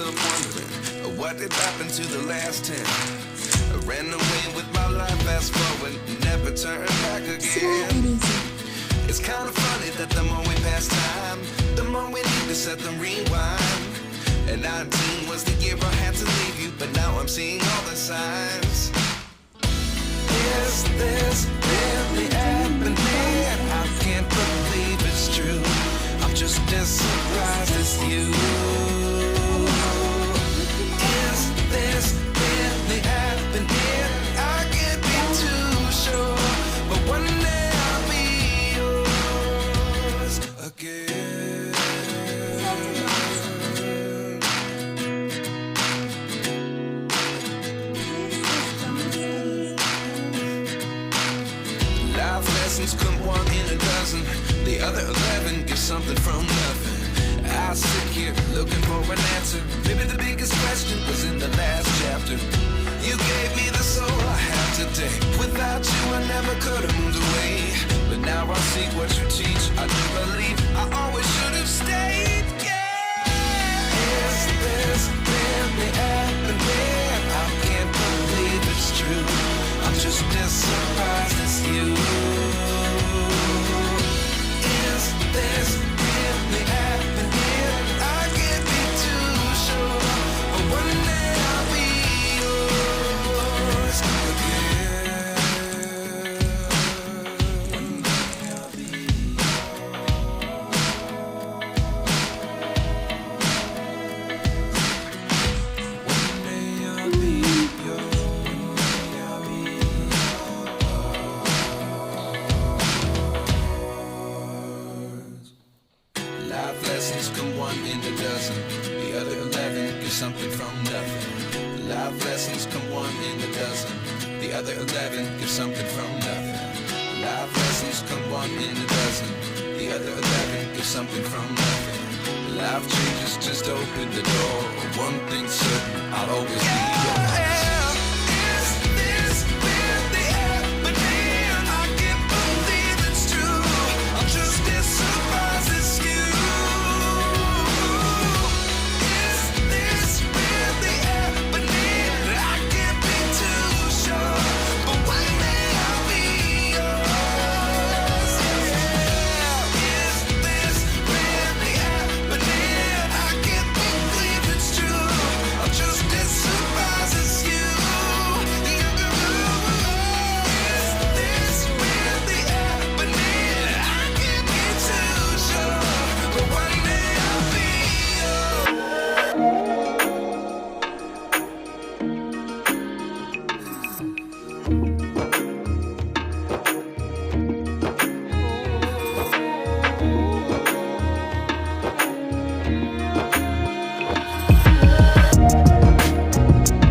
myself wondering, what did happen to the last 10? I ran away with my life, fast forward, never turn back again. It's kind of funny that the more we pass time, the more we need to set them rewind. And 19 was the year I had to leave you, but now I'm seeing all the signs. Is this really happening? I can't believe it's true. I'm just as surprised as you. Is this really happening? I can't be too sure, but one day I'll be yours again. Life lessons come one in a dozen. The other 11 give something from nothing. I sit here looking for an answer. Maybe the biggest question was in the last chapter. You gave me the soul I have today. Without you I never could have moved away. But now I see what you teach. I do believe I always should have stayed. Yeah. Is this really happening? I can't believe it's true. I'm just as surprised as you. Is this really happening? I can't be too sure, but one day I'll be yours again. One day I'll be yours. One day I'll be yours. Life lessons come one in a dozen. The other 11 give something from nothing. Life lessons come one in a dozen. The other 11 give something from nothing. Life lessons come one in a dozen. The other 11 give something from nothing. Life changes just open the door. One thing's certain, I'll always be